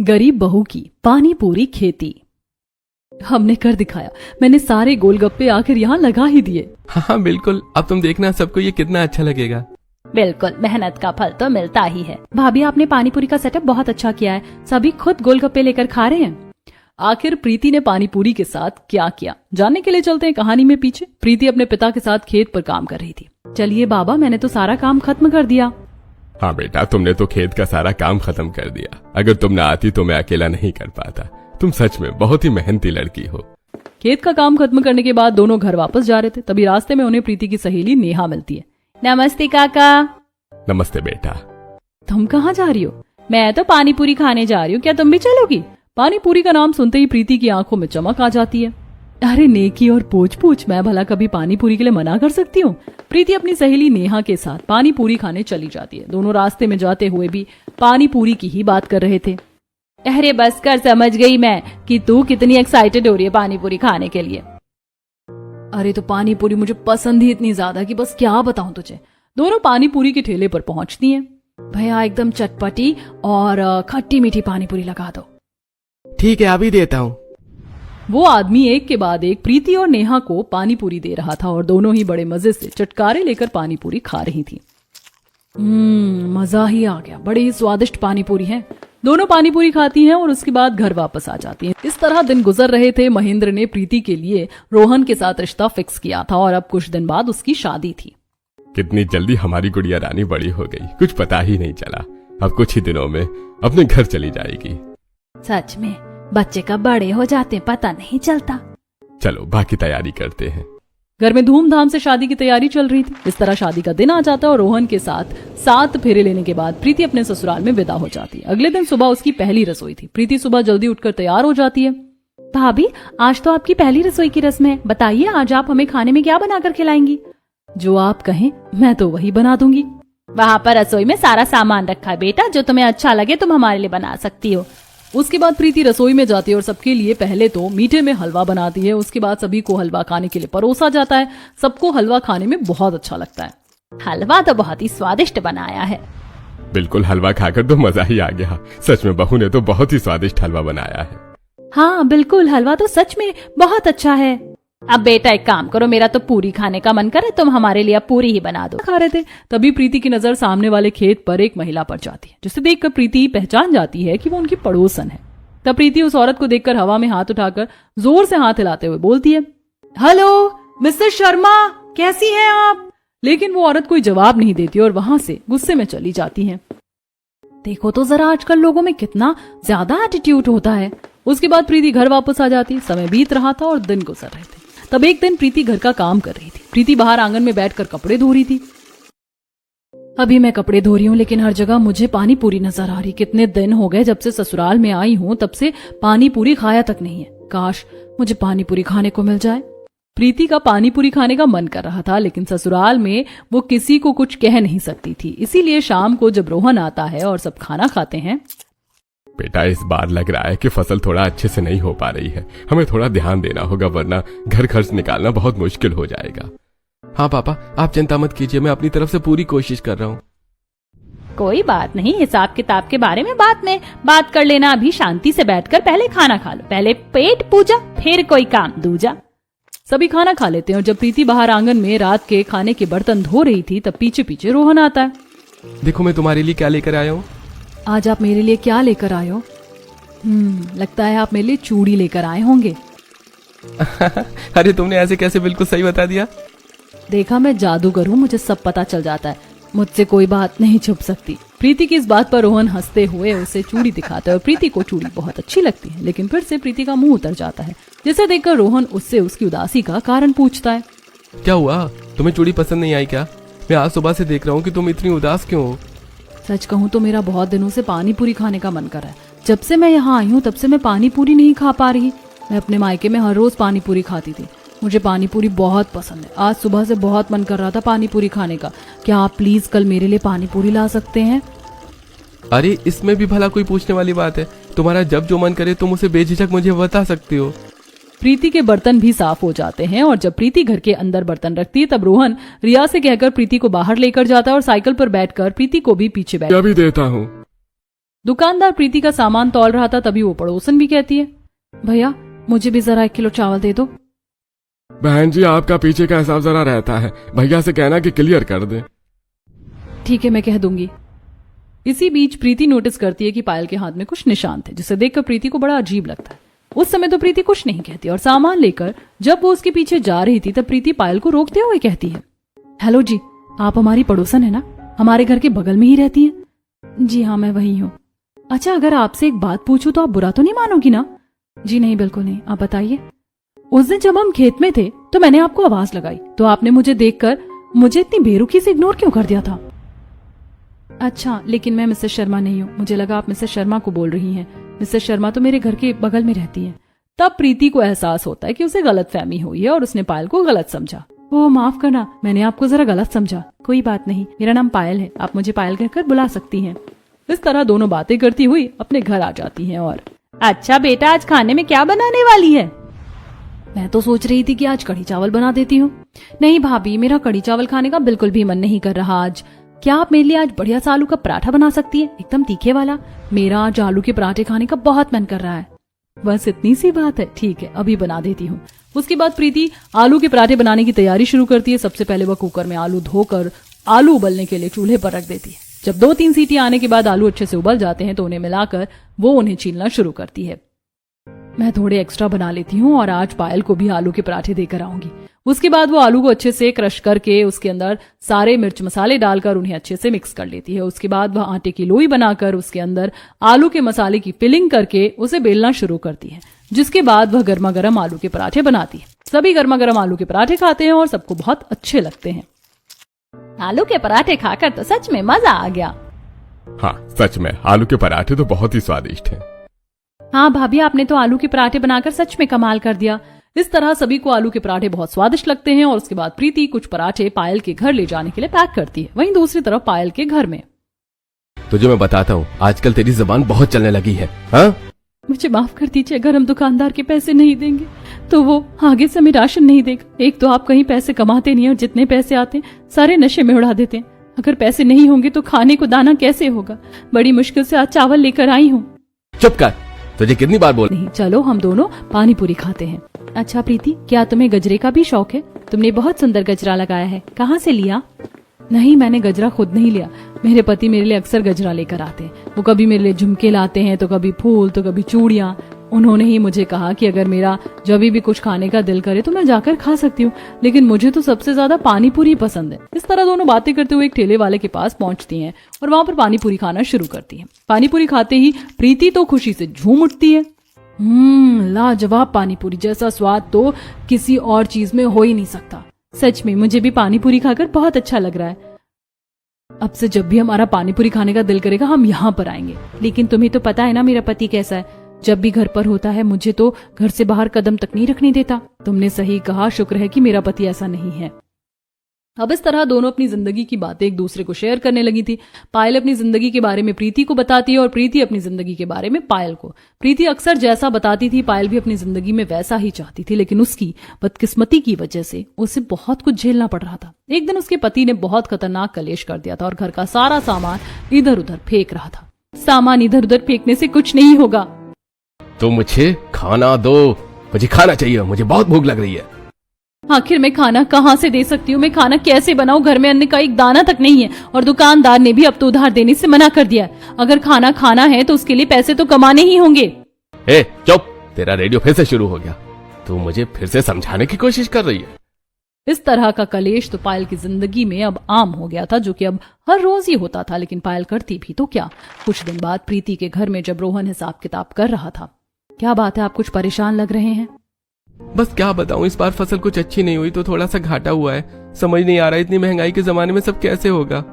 गरीब बहू की पानी पूरी खेती। हमने कर दिखाया, मैंने सारे गोलगप्पे आखिर यहाँ लगा ही दिए। हाँ बिल्कुल, अब तुम देखना सबको ये कितना अच्छा लगेगा। बिल्कुल, मेहनत का फल तो मिलता ही है। भाभी आपने पानी पूरी का सेटअप बहुत अच्छा किया है, सभी खुद गोलगप्पे लेकर खा रहे हैं। आखिर प्रीति ने पानी पूरी के साथ क्या किया, जानने के लिए चलते हैं कहानी में पीछे। प्रीति अपने पिता के साथ खेत पर काम कर रही थी। चलिए बाबा, मैंने तो सारा काम खत्म कर दिया। हाँ बेटा, तुमने तो खेत का सारा काम खत्म कर दिया। अगर तुम ना आती तो मैं अकेला नहीं कर पाता। तुम सच में बहुत ही मेहनती लड़की हो। खेत का काम खत्म करने के बाद दोनों घर वापस जा रहे थे, तभी रास्ते में उन्हें प्रीति की सहेली नेहा मिलती है। नमस्ते काका। नमस्ते बेटा। तुम कहाँ जा रही हो? मैं तो पानी पूरी खाने जा रही हूँ, क्या तुम भी चलोगी? पानी पूरी का नाम सुनते ही प्रीति की आंखों में चमक आ जाती है। अरे नेकी और पूछ पूछ, मैं भला कभी पानी पूरी के लिए मना कर सकती हूँ? प्रीति अपनी सहेली नेहा के साथ पानी पूरी खाने चली जाती है। दोनों रास्ते में जाते हुए भी पानी पूरी की ही बात कर रहे थे। अरे बस कर, समझ गई मैं कि तू कितनी एक्साइटेड हो रही है पानी पूरी खाने के लिए। अरे तो पानी पूरी मुझे पसंद ही इतनी ज्यादा कि बस क्या बताऊं तुझे। दोनों पानी पूरी के ठेले पर पहुंचती हैं। भैया एकदम चटपटी और खट्टी मीठी पानी पूरी लगा दो। ठीक है, अभी देता हूँ। वो आदमी एक के बाद एक प्रीति और नेहा को पानी पूरी दे रहा था और दोनों ही बड़े मजे से चटकारे लेकर पानी पूरी खा रही थी। मजा ही आ गया, बड़ी ही स्वादिष्ट पानी पूरी है। दोनों पानी पूरी खाती हैं और उसके बाद घर वापस आ जाती हैं। इस तरह दिन गुजर रहे थे। महेंद्र ने प्रीति के लिए रोहन के साथ रिश्ता फिक्स किया था और अब कुछ दिन बाद उसकी शादी थी। कितनी जल्दी हमारी गुड़िया रानी बड़ी हो गई, कुछ पता ही नहीं चला। अब कुछ ही दिनों में अपने घर चली जाएगी। सच में बच्चे कब बड़े हो जाते पता नहीं चलता। चलो बाकी तैयारी करते हैं। घर में धूमधाम से शादी की तैयारी चल रही थी। इस तरह शादी का दिन आ जाता और रोहन के साथ 7 फेरे लेने के बाद प्रीति अपने ससुराल में विदा हो जाती है। अगले दिन सुबह उसकी पहली रसोई थी। प्रीति सुबह जल्दी उठकर तैयार हो जाती है। भाभी, आज तो आपकी पहली रसोई की रस्म है, बताइए आज आप हमें खाने में क्या बनाकर खिलाएंगी? जो आप कहें मैं तो वही बना दूंगी। वहाँ पर रसोई में सारा सामान रखा है बेटा, जो तुम्हें अच्छा लगे तुम हमारे लिए बना सकती हो। उसके बाद प्रीति रसोई में जाती है और सबके लिए पहले तो मीठे में हलवा बनाती है। उसके बाद सभी को हलवा खाने के लिए परोसा जाता है। सबको हलवा खाने में बहुत अच्छा लगता है। हलवा तो बहुत ही स्वादिष्ट बनाया है। बिल्कुल, हलवा खाकर तो मजा ही आ गया। सच में बहू ने तो बहुत ही स्वादिष्ट हलवा बनाया है। हाँ बिल्कुल, हलवा तो सच में बहुत अच्छा है। अब बेटा एक काम करो, मेरा तो पूरी खाने का मन करे, तुम हमारे लिए पूरी ही बना दो। खा रहे थे तभी प्रीति की नजर सामने वाले खेत पर एक महिला पर जाती है, जिसे देखकर प्रीति पहचान जाती है कि वो उनकी पड़ोसन है। तब प्रीति उस औरत को देखकर हवा में हाथ उठाकर जोर से हाथ हिलाते हुए बोलती है, हेलो मिस्टर शर्मा, कैसी हैं आप? लेकिन वो औरत कोई जवाब नहीं देती और वहां से गुस्से में चली जाती है। देखो तो जरा आजकल लोगों में कितना ज्यादा एटीट्यूड होता है। उसके बाद प्रीति घर वापस आ जाती। समय बीत रहा था और दिन गुजर रहे थे। तब एक दिन प्रीति घर का काम कर रही थी। प्रीति बाहर आंगन में बैठकर कपड़े धो रही थी। अभी मैं कपड़े धो रही हूँ, लेकिन हर जगह मुझे पानी पूरी नजर आ रही। कितने दिन हो गए जब से ससुराल में आई हूँ, तब से पानी पूरी खाया तक नहीं है। काश मुझे पानी पूरी खाने को मिल जाए। प्रीति का पानी पूरी खाने का मन कर रहा था, लेकिन ससुराल में वो किसी को कुछ कह नहीं सकती थी। इसीलिए शाम को जब रोहन आता है और सब खाना खाते हैं। बेटा, इस बार लग रहा है कि फसल थोड़ा अच्छे से नहीं हो पा रही है। हमें थोड़ा ध्यान देना होगा, वरना घर खर्च निकालना बहुत मुश्किल हो जाएगा। हाँ पापा, आप चिंता मत कीजिए, मैं अपनी तरफ से पूरी कोशिश कर रहा हूँ। कोई बात नहीं, हिसाब किताब के बारे में बाद में बात कर लेना। अभी शांति से बैठकर पहले खाना खा लो। पहले पेट पूजा, फिर कोई काम दूजा। सभी खाना खा लेते हैं और जब प्रीति बाहर आंगन में रात के खाने के बर्तन धो रही थी, तब पीछे पीछे रोहन आता है। देखो मैं तुम्हारे लिए क्या लेकर आया हूँ। आज आप मेरे लिए क्या लेकर आए हो? लगता है आप मेरे लिए चूड़ी लेकर आए होंगे। अरे तुमने ऐसे कैसे बिल्कुल सही बता दिया? देखा, मैं जादूगर हूँ, मुझे सब पता चल जाता है। मुझसे कोई बात नहीं छुप सकती। प्रीति की इस बात पर रोहन हंसते हुए उसे चूड़ी दिखाता है और प्रीति को चूड़ी बहुत अच्छी लगती है, लेकिन फिर से प्रीति का मुंह उतर जाता है, जिसे देखकर रोहन उससे उसकी उदासी का कारण पूछता है। क्या हुआ, तुम्हें चूड़ी पसंद नहीं आई क्या? मैं आज सुबह से देख रहा हूँ कि तुम इतनी उदास क्यों हो? सच कहूँ तो मेरा बहुत दिनों से पानी पूरी खाने का मन कर रहा है। जब से मैं यहाँ आई हूँ तब से मैं पानी पूरी नहीं खा पा रही। मैं अपने मायके में हर रोज पानी पूरी खाती थी। मुझे पानी पूरी बहुत पसंद है। आज सुबह से बहुत मन कर रहा था पानी पूरी खाने का। क्या आप प्लीज कल मेरे लिए पानी पूरी ला सकते हैं? अरे इसमें भी भला कोई पूछने वाली बात है? तुम्हारा जब जो मन करे तुम उसे बेझिझक मुझे बता सकती हो। प्रीति के बर्तन भी साफ हो जाते हैं और जब प्रीति घर के अंदर बर्तन रखती है, तब रोहन रिया से कहकर प्रीति को बाहर लेकर जाता है और साइकिल पर बैठकर प्रीति को भी पीछे बैठ देता हूँ। दुकानदार प्रीति का सामान तौल रहा था, तभी वो पड़ोसन भी कहती है, भैया मुझे भी जरा 1 किलो चावल दे दो। बहन जी, आपका पीछे का हिसाब जरा रहता है, भैया से कहना कि क्लियर कर दे। ठीक है, मैं कह दूंगी। इसी बीच प्रीति नोटिस करती है कि पायल के हाथ में कुछ निशान थे, जिसे देखकर प्रीति को बड़ा अजीब लगता है। उस समय तो प्रीति कुछ नहीं कहती और सामान लेकर जब वो उसके पीछे जा रही थी तब प्रीति पायल को रोकते हुए कहती है, हेलो जी, आप हमारी पड़ोसन है ना, हमारे घर के बगल में ही रहती है। जी हाँ, मैं वही हूँ। अच्छा, अगर आपसे एक बात पूछूं तो आप बुरा तो नहीं मानोगी ना? जी नहीं, बिल्कुल नहीं, आप बताइए। उस दिन जब हम खेत में थे तो मैंने आपको आवाज लगाई, तो आपने मुझे देखकर मुझे इतनी बेरुखी से इग्नोर क्यों कर दिया था? अच्छा, लेकिन मैं मिसेस शर्मा नहीं हूँ, मुझे लगा आप मिसेस शर्मा को बोल रही हैं। मिसेस शर्मा तो मेरे घर के बगल में रहती है। तब प्रीति को एहसास होता है कि उसे गलतफहमी हुई है और उसने पायल को गलत समझा। ओह माफ करना, मैंने आपको जरा गलत समझा। कोई बात नहीं, मेरा नाम पायल है, आप मुझे पायल कहकर बुला सकती हैं। इस तरह दोनों बातें करती हुई अपने घर आ जाती हैं। और अच्छा बेटा, आज खाने में क्या बनाने वाली है? मैं तो सोच रही थी कि आज कढ़ी चावल बना देती हूँ। नहीं भाभी, मेरा कढ़ी चावल खाने का बिल्कुल भी मन नहीं कर रहा आज। क्या आप मेरे लिए आज बढ़िया सा आलू का पराठा बना सकती है, एकदम तीखे वाला? मेरा आज आलू के पराठे खाने का बहुत मन कर रहा है। बस इतनी सी बात है, ठीक है, अभी बना देती हूँ। उसके बाद प्रीति आलू के पराठे बनाने की तैयारी शुरू करती है। सबसे पहले वह कुकर में आलू धोकर आलू उबलने के लिए चूल्हे पर रख देती है। जब 2-3 सीटी आने के बाद आलू अच्छे से उबल जाते हैं तो उन्हें मिलाकर वो उन्हें छीलना शुरू करती है। मैं थोड़े एक्स्ट्रा बना लेती हूँ और आज पायल को भी आलू के पराठे देकर आऊंगी। उसके बाद वो आलू को अच्छे से क्रश करके उसके अंदर सारे मिर्च मसाले डालकर उन्हें अच्छे से मिक्स कर लेती है। उसके बाद वह आटे की लोई बनाकर उसके अंदर आलू के मसाले की फिलिंग करके उसे बेलना शुरू करती है, जिसके बाद वह गर्मा गर्म आलू के पराठे बनाती है। सभी गर्मा गर्म आलू के पराठे खाते हैं और सबको बहुत अच्छे लगते हैं। आलू के पराठे खाकर तो सच में मजा आ गया। हाँ सच में, आलू के पराठे तो बहुत ही स्वादिष्ट हैं। हाँ भाभी, आपने तो आलू के पराठे बनाकर सच में कमाल कर दिया। इस तरह सभी को आलू के पराठे बहुत स्वादिष्ट लगते हैं और उसके बाद प्रीति कुछ पराठे पायल के घर ले जाने के लिए पैक करती है। वहीं दूसरी तरफ पायल के घर में, तुझे मैं बताता हूँ, आजकल तेरी जुबान बहुत चलने लगी है। हाँ, मुझे माफ कर दीजिए, अगर हम दुकानदार के पैसे नहीं देंगे तो वो आगे से हमें राशन नहीं देगा। एक तो आप कहीं पैसे कमाते नहीं और जितने पैसे आते हैं सारे नशे में उड़ा देते हैं। अगर पैसे नहीं होंगे तो खाने को दाना कैसे होगा? बड़ी मुश्किल से आज चावल लेकर आई हूँ। चुप कर, तुझे कितनी बार बोल। नहीं, चलो हम दोनों पानी पूरी खाते हैं। अच्छा प्रीति, क्या तुम्हें गजरे का भी शौक है? तुमने बहुत सुंदर गजरा लगाया है, कहाँ से लिया? नहीं, मैंने गजरा खुद नहीं लिया, मेरे पति मेरे लिए अक्सर गजरा लेकर आते हैं। वो कभी मेरे लिए झुमके लाते हैं, तो कभी फूल, तो कभी चूड़ियाँ। उन्होंने ही मुझे कहा कि अगर मेरा जब भी कुछ खाने का दिल करे तो मैं जाकर खा सकती हूँ, लेकिन मुझे तो सबसे ज्यादा पानी पूरी पसंद है। इस तरह दोनों बातें करते हुए एक ठेले वाले के पास पहुंचती हैं और वहां पर पानी पूरी खाना शुरू करती हैं। पानी पूरी खाते ही प्रीति तो खुशी से झूम उठती है। लाजवाब पानी पूरी जैसा स्वाद तो किसी और चीज में हो ही नहीं सकता। सच में मुझे भी पानी पूरी खाकर बहुत अच्छा लग रहा है। अब से जब भी हमारा पानी पूरी खाने का दिल करेगा हम यहाँ पर आएंगे। लेकिन तुम्हें तो पता है ना मेरा पति कैसा है, जब भी घर पर होता है मुझे तो घर से बाहर कदम तक नहीं रखने देता। तुमने सही कहा, शुक्र है कि मेरा पति ऐसा नहीं है। अब इस तरह दोनों अपनी जिंदगी की बातें एक दूसरे को शेयर करने लगी थी। पायल अपनी जिंदगी के बारे में प्रीति को बताती है और प्रीति अपनी जिंदगी के बारे में पायल को। प्रीति अक्सर जैसा बताती थी पायल भी अपनी जिंदगी में वैसा ही चाहती थी, लेकिन उसकी बदकिस्मती की वजह से उसे बहुत कुछ झेलना पड़ रहा था। एक दिन उसके पति ने बहुत खतरनाक कलेश कर दिया था और घर का सारा सामान इधर उधर फेंक रहा था। सामान इधर उधर फेंकने से कुछ नहीं होगा। तो मुझे खाना दो, मुझे खाना चाहिए, मुझे बहुत भूख लग रही है। आखिर मैं खाना कहाँ से दे सकती हूँ? मैं खाना कैसे बनाऊँ? घर में अन्न का एक दाना तक नहीं है और दुकानदार ने भी अब तो उधार देने से मना कर दिया। अगर खाना खाना है तो उसके लिए पैसे तो कमाने ही होंगे। ए चुप, तेरा रेडियो फिर से शुरू हो गया। तू मुझे फिर से समझाने की कोशिश कर रही है। इस तरह का कलेश तो पायल की जिंदगी में अब आम हो गया था, जो कि अब हर रोज ही होता था। लेकिन पायल करती भी तो क्या। कुछ दिन बाद प्रीति के घर में जब रोहन हिसाब किताब कर रहा था। क्या बात है, आप कुछ परेशान लग रहे हैं? बस क्या बताऊं, इस बार फसल कुछ अच्छी नहीं हुई तो थोड़ा सा घाटा हुआ है। समझ नहीं आ रहा इतनी महंगाई के जमाने में सब कैसे होगा।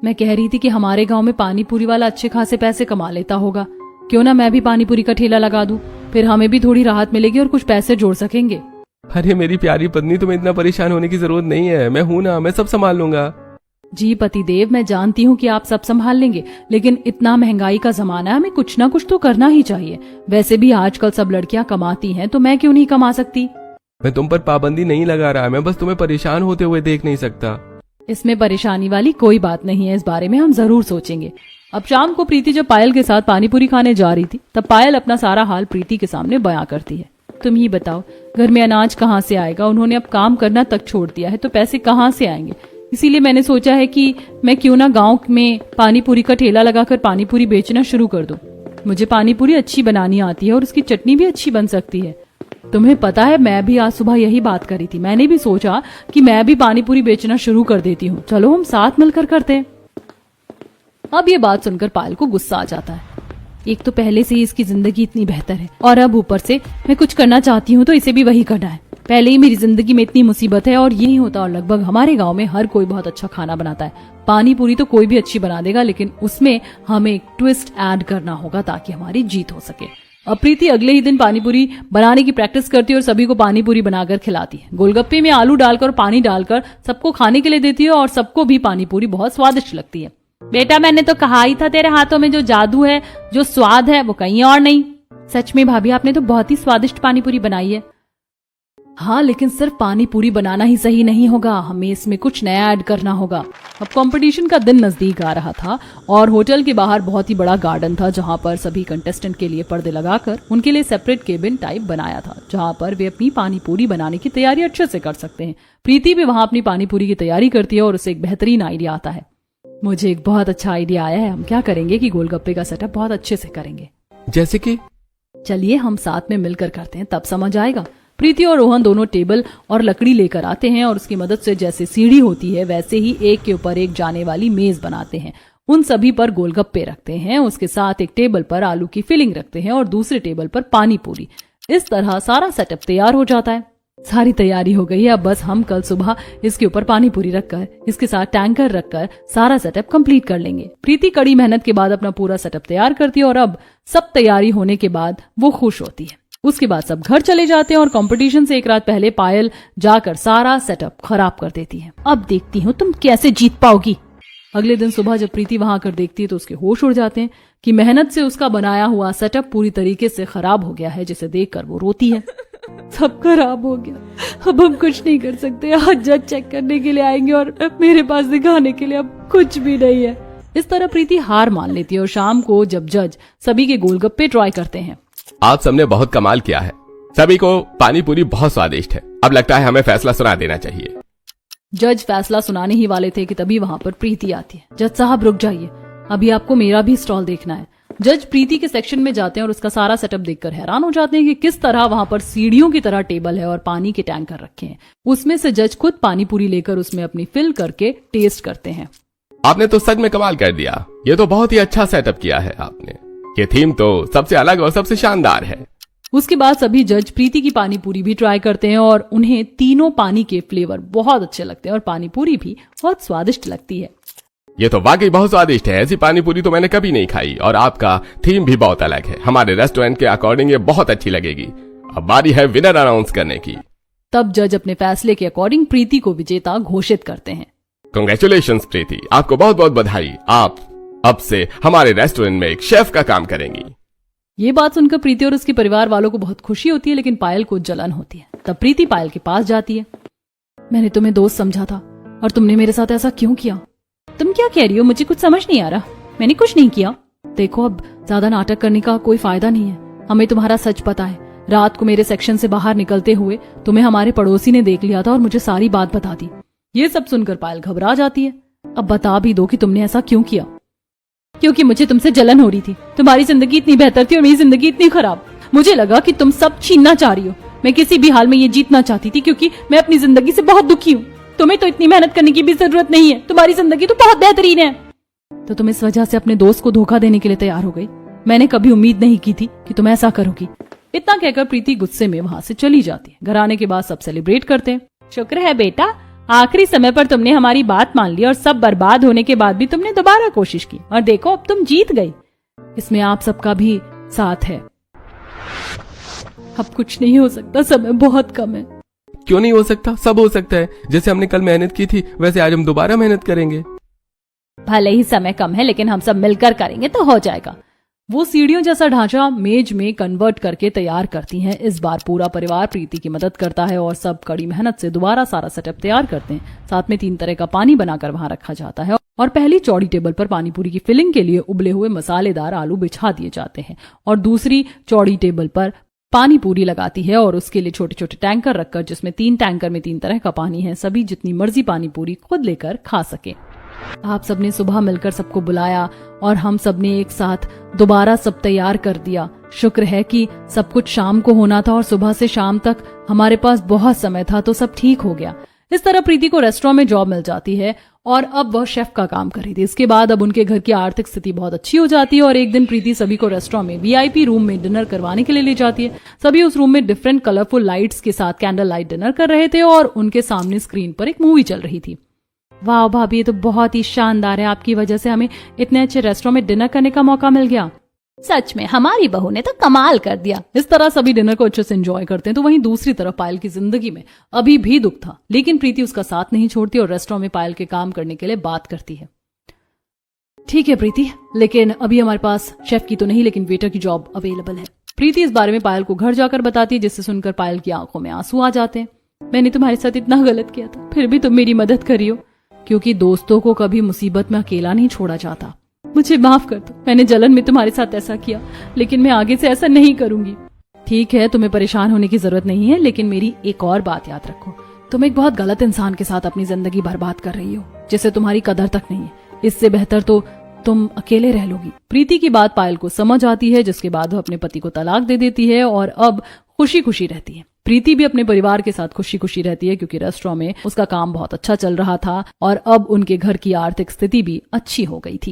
मैं कह रही थी कि हमारे गांव में पानी पूरी वाला अच्छे खासे पैसे कमा लेता होगा। क्यों ना मैं भी पानी पूरी का ठेला लगा दूं, फिर हमें भी थोड़ी राहत मिलेगी और कुछ पैसे जोड़ सकेंगे। अरे मेरी प्यारी पत्नी, तुम्हें इतना परेशान होने की जरूरत नहीं है, मैं हूं ना, मैं सब संभाल लूंगा। जी पतिदेव, मैं जानती हूँ कि आप सब संभाल लेंगे, लेकिन इतना महंगाई का जमाना है, हमें कुछ ना कुछ तो करना ही चाहिए। वैसे भी आजकल सब लड़कियां कमाती हैं, तो मैं क्यों नहीं कमा सकती? मैं तुम पर पाबंदी नहीं लगा रहा, मैं बस तुम्हें परेशान होते हुए देख नहीं सकता। इसमें परेशानी वाली कोई बात नहीं है, इस बारे में हम जरूर सोचेंगे। अब शाम को प्रीति जब पायल के साथ पानीपुरी खाने जा रही थी तब पायल अपना सारा हाल प्रीति के सामने बयां करती है। तुम ही बताओ, घर में अनाज कहाँ से आएगा? उन्होंने अब काम करना तक छोड़ दिया है तो पैसे कहाँ से आएंगे? इसीलिए मैंने सोचा है कि मैं क्यों ना गांव में पानीपुरी का ठेला लगाकर पानीपुरी बेचना शुरू कर दूं। मुझे पानीपुरी अच्छी बनानी आती है और उसकी चटनी भी अच्छी बन सकती है। तुम्हें पता है, मैं भी आज सुबह यही बात करी थी। मैंने भी सोचा कि मैं भी पानीपुरी बेचना शुरू कर देती हूँ। चलो हम साथ मिलकर करते हैं। अब ये बात सुनकर पायल को गुस्सा आ जाता है। एक तो पहले से ही इसकी जिंदगी इतनी बेहतर है और अब ऊपर से मैं कुछ करना चाहती हूँ तो इसे भी वही करना है। पहले ही मेरी जिंदगी में इतनी मुसीबत है और ये नहीं होता। और लगभग हमारे गांव में हर कोई बहुत अच्छा खाना बनाता है। पानी पूरी तो कोई भी अच्छी बना देगा, लेकिन उसमें हमें एक ट्विस्ट ऐड करना होगा ताकि हमारी जीत हो सके। अब प्रीति अगले ही दिन पानीपुरी बनाने की प्रैक्टिस करती है और सभी को पानीपुरी बनाकर खिलाती है। गोलगप्पे में आलू डालकर पानी डालकर सबको खाने के लिए देती है और सबको भी पानीपुरी बहुत स्वादिष्ट लगती है। बेटा, मैंने तो कहा ही था तेरे हाथों में जो जादू है, जो स्वाद है वो कहीं और नहीं। सच में भाभी, आपने तो बहुत ही स्वादिष्ट पानीपुरी बनाई है। हाँ, लेकिन सिर्फ पानीपुरी बनाना ही सही नहीं होगा, हमें इसमें कुछ नया ऐड करना होगा। अब कंपटीशन का दिन नजदीक आ रहा था और होटल के बाहर बहुत ही बड़ा गार्डन था जहां पर सभी कंटेस्टेंट के लिए पर्दे लगाकर उनके लिए सेपरेट केबिन टाइप बनाया था जहां पर वे अपनी पानीपुरी बनाने की तैयारी अच्छे से कर सकते हैं। प्रीति भी वहां अपनी पानीपुरी की तैयारी करती है और उसे एक बेहतरीन आइडिया आता है। मुझे एक बहुत अच्छा आइडिया आया है। हम क्या करेंगे कि गोलगप्पे का सेटअप बहुत अच्छे से करेंगे। जैसे कि? चलिए हम साथ में मिलकर करते हैं, तब समझ आएगा। प्रीति और रोहन दोनों टेबल और लकड़ी लेकर आते हैं और उसकी मदद से जैसे सीढ़ी होती है वैसे ही एक के ऊपर एक जाने वाली मेज बनाते हैं। उन सभी पर गोलगप्पे रखते हैं। उसके साथ एक टेबल पर आलू की फिलिंग रखते हैं और दूसरे टेबल पर पानी पूरी। इस तरह सारा सेटअप तैयार हो जाता है। सारी तैयारी हो गई है। अब बस हम कल सुबह इसके ऊपर पानी पूरी रखकर इसके साथ टैंकर रखकर सारा सेटअप कंप्लीट कर लेंगे। प्रीति कड़ी मेहनत के बाद अपना पूरा सेटअप तैयार करती है और अब सब तैयारी होने के बाद वो खुश होती है। उसके बाद सब घर चले जाते हैं और कंपटीशन से एक रात पहले पायल जाकर सारा सेटअप खराब कर देती है। अब देखती हूँ तुम कैसे जीत पाओगी। अगले दिन सुबह जब प्रीति वहां कर देखती है तो उसके होश उड़ जाते हैं कि मेहनत से उसका बनाया हुआ सेटअप पूरी तरीके से खराब हो गया है, जिसे देखकर वो रोती है। सब खराब हो गया, अब हम कुछ नहीं कर सकते। आज जज चेक करने के लिए आएंगे और मेरे पास दिखाने के लिए अब कुछ भी नहीं है। इस तरह प्रीति हार मान लेती है और शाम को जब जज सभी के गोलगप्पे ट्राई करते हैं। आप सबने बहुत कमाल किया है। सभी को पानी पूरी बहुत स्वादिष्ट है। अब लगता है हमें फैसला सुना देना चाहिए। जज फैसला सुनाने ही वाले थे कि तभी वहां पर प्रीति आती है। जज साहब रुक जाइए, अभी आपको मेरा भी स्टॉल देखना है। जज प्रीति के सेक्शन में जाते हैं और उसका सारा सेटअप देखकर हैरान हो जाते हैं कि किस तरह वहां पर सीढ़ियों की तरह टेबल है और पानी के टैंकर रखे हैं। उसमें से जज खुद पानी पूरी लेकर उसमें अपनी फिल करके टेस्ट करते हैं। आपने तो सच में कमाल कर दिया। ये तो बहुत ही अच्छा सेटअप किया है आपने। ये थीम तो सबसे अलग और सबसे शानदार है। उसके बाद सभी जज प्रीति की पानी पूरी भी ट्राई करते हैं और उन्हें तीनों पानी के फ्लेवर बहुत अच्छे लगते हैं और पानी पूरी भी बहुत स्वादिष्ट लगती है। ये तो वाकई बहुत स्वादिष्ट है। ऐसी पानी पूरी तो मैंने कभी नहीं खाई और आपका थीम भी बहुत अलग है। हमारे रेस्टोरेंट के अकॉर्डिंग ये बहुत अच्छी लगेगी। अब बारी है विनर अनाउंस करने की। तब जज अपने फैसले के अकॉर्डिंग प्रीति को विजेता घोषित करते हैं। कांग्रेचुलेशंस प्रीति, आपको बहुत बहुत बधाई। आप अब से हमारे रेस्टोरेंट में एक शेफ का काम करेंगी। ये बात सुनकर प्रीति और उसके परिवार वालों को बहुत खुशी होती है, लेकिन पायल को जलन होती है। तब प्रीति पायल के पास जाती है। मैंने तुम्हें दोस्त समझा था और तुमने मेरे साथ ऐसा क्यों किया? तुम क्या कह रही हो? मुझे कुछ समझ नहीं आ रहा। मैंने कुछ नहीं किया। देखो, अब ज्यादा नाटक करने का कोई फायदा नहीं है। हमें तुम्हारा सच पता है। रात को मेरे सेक्शन से बाहर निकलते हुए तुम्हें हमारे पड़ोसी ने देख लिया था और मुझे सारी बात बता दी। ये सब सुनकर पायल घबरा जाती है। अब बता भी दो कि तुमने ऐसा क्यों किया। क्योंकि मुझे तुमसे जलन हो रही थी। तुम्हारी जिंदगी इतनी बेहतर थी और मेरी जिंदगी इतनी खराब। मुझे लगा कि तुम सब छीनना चाह रही हो। मैं किसी भी हाल में ये जीतना चाहती थी क्योंकि मैं अपनी जिंदगी से बहुत दुखी हूँ। तुम्हें तो इतनी मेहनत करने की भी जरूरत नहीं है। तुम्हारी जिंदगी तो बहुत बेहतरीन है। तो तुम इस वजह से अपने दोस्त को धोखा देने के लिए तैयार हो गई। मैंने कभी उम्मीद नहीं की थी कि तुम ऐसा करोगी। इतना कहकर प्रीति गुस्से में वहां से चली जाती है। घर आने के बाद सब सेलिब्रेट करते हैं। शुक्र है बेटा, आखिरी समय पर तुमने हमारी बात मान ली और सब बर्बाद होने के बाद भी तुमने दोबारा कोशिश की और देखो अब तुम जीत गई। इसमें आप सबका भी साथ है। अब कुछ नहीं हो सकता, समय बहुत कम है। क्यों नहीं हो सकता? सब हो सकता है। जैसे हमने कल मेहनत की थी वैसे आज हम दोबारा मेहनत करेंगे। भले ही समय कम है लेकिन हम सब मिलकर करेंगे तो हो जाएगा। वो सीढ़ियों जैसा ढांचा मेज में कन्वर्ट करके तैयार करती हैं। इस बार पूरा परिवार प्रीति की मदद करता है और सब कड़ी मेहनत से दोबारा सारा सेटअप तैयार करते हैं। साथ में 3 तरह का पानी बनाकर वहां रखा जाता है और पहली चौड़ी टेबल पर पानी पूरी की फिलिंग के लिए उबले हुए मसालेदार आलू बिछा दिए जाते हैं और दूसरी चौड़ी टेबल पर पानी पूरी लगाती है और उसके लिए छोटे छोटे टैंकर रखकर, जिसमें 3 टैंकर में 3 तरह का पानी है, सभी जितनी मर्जी पानी पूरी खुद लेकर खा सके। आप सबने सुबह मिलकर सबको बुलाया और हम सबने एक साथ दोबारा सब तैयार कर दिया। शुक्र है कि सब कुछ शाम को होना था और सुबह से शाम तक हमारे पास बहुत समय था, तो सब ठीक हो गया। इस तरह प्रीति को रेस्टोरेंट में जॉब मिल जाती है और अब वह शेफ का काम कर रही थी। इसके बाद अब उनके घर की आर्थिक स्थिति बहुत अच्छी हो जाती है और एक दिन प्रीति सभी को रेस्टोरेंट में VIP रूम में डिनर करवाने के लिए ले जाती है। सभी उस रूम में डिफरेंट कलरफुल लाइट्स के साथ कैंडल लाइट डिनर कर रहे थे और उनके सामने स्क्रीन पर एक मूवी चल रही थी। वाह भाभी, ये तो बहुत ही शानदार है। आपकी वजह से हमें इतने अच्छे रेस्टोरेंट में डिनर करने का मौका मिल गया। सच में हमारी बहू ने तो कमाल कर दिया। इस तरह सभी डिनर को अच्छे से एंजॉय करते हैं। तो वहीं दूसरी तरफ पायल की जिंदगी में अभी भी दुख था, लेकिन प्रीति उसका साथ नहीं छोड़ती और रेस्टोरेंट में पायल के काम करने के लिए बात करती है। ठीक है प्रीति, लेकिन अभी हमारे पास शेफ की तो नहीं, लेकिन वेटर की जॉब अवेलेबल है। प्रीति इस बारे में पायल को घर जाकर बताती है, जिससे सुनकर पायल की आंखों में आंसू आ जाते हैं। मैंने तुम्हारे साथ इतना गलत किया था, फिर भी तुम मेरी मदद करियो, क्योंकि दोस्तों को कभी मुसीबत में अकेला नहीं छोड़ा जाता। मुझे माफ कर दो, मैंने जलन में तुम्हारे साथ ऐसा किया, लेकिन मैं आगे से ऐसा नहीं करूंगी। ठीक है, तुम्हें परेशान होने की जरूरत नहीं है, लेकिन मेरी एक और बात याद रखो, तुम एक बहुत गलत इंसान के साथ अपनी जिंदगी बर्बाद कर रही हो, जिसे तुम्हारी कदर तक नहीं है। इससे बेहतर तो तुम अकेले रह लोगी। प्रीति की बात पायल को समझ आती है, जिसके बाद वो अपने पति को तलाक दे देती है और अब खुशी खुशी रहती है। प्रीति भी अपने परिवार के साथ खुशी खुशी रहती है, क्योंकि रेस्टोरेंट में उसका काम बहुत अच्छा चल रहा था और अब उनके घर की आर्थिक स्थिति भी अच्छी हो गई थी।